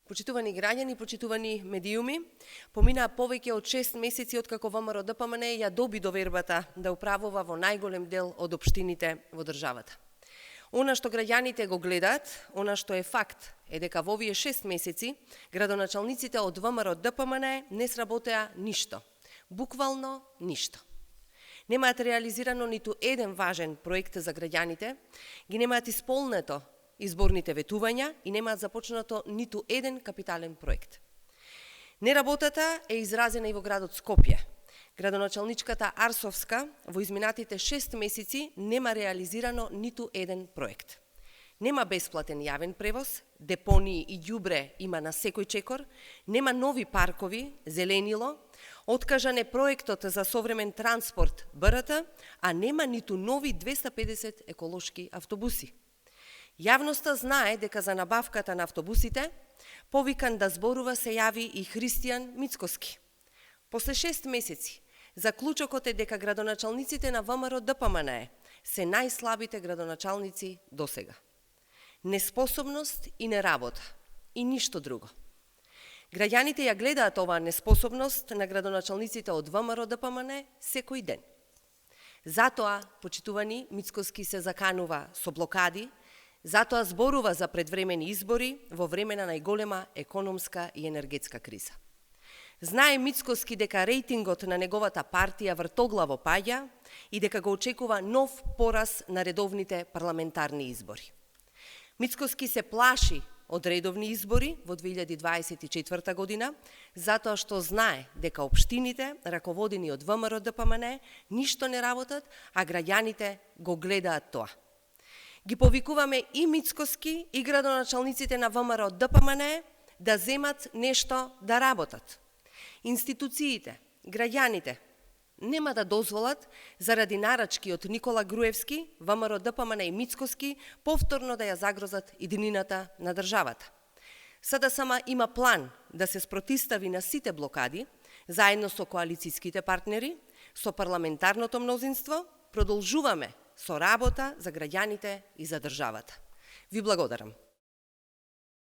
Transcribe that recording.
Почитувани граѓани, почитувани медиуми, поминаа повеќе од 6 месеци откако ВМРО ДПМН ја доби довербата да управува во најголем дел од општините во државата. Она што граѓаните го гледаат, она што е факт, е дека во овие 6 месеци градоначалниците од ВМРО ДПМН не сработеа ништо. Буквално ништо. Немаат реализирано ниту еден важен проект за граѓаните, ги немаат исполнето изборните ветувања и немаат започнато ниту еден капитален проект. Неработата е изразена и во градот Скопје. Градоначалничката Арсовска во изминатите 6 месеци нема реализирано ниту еден проект. Нема бесплатен јавен превоз, депонии и ѓубре има на секој чекор, нема нови паркови, зеленило, откажан е проектот за современ транспорт БРТ, а нема ниту нови 250 еколошки автобуси. Јавноста знае дека за набавката на автобусите повикан да зборува се јави и Христијан Мицкоски. После 6 месеци, заклучокот е дека градоначалниците на ВМРО ДПМН се најслабите градоначалници досега. Неспособност и неработа, и ништо друго. Граѓаните ја гледаат оваа неспособност на градоначалниците од ВМРО ДПМН секој ден. Затоа, почитувани, Мицкоски се заканува со блокади, затоа зборува за предвремени избори во време на најголема економска и енергетска криза. Знае Мицкоски дека рейтингот на неговата партија вртоглаво паѓа и дека го очекува нов пораз на редовните парламентарни избори. Мицкоски се плаши од редовни избори во 2024 година, затоа што знае дека општините, раководени од ВМРО ДПМН, ништо не работат, а граѓаните го гледаат тоа. Ги повикуваме и Мицкоски и градоначалниците на ВМРО ДПМН да земат нешто да работат. Институциите, граѓаните нема да дозволат заради нарачки од Никола Груевски, ВМРО ДПМН и Мицкоски повторно да ја загрозат иднината на државата. СДСМ има план да се спротистави на сите блокади, заедно со коалицијските партнери, со парламентарното мнозинство, продолжуваме со работа за граѓаните и за државата. Ви благодарам.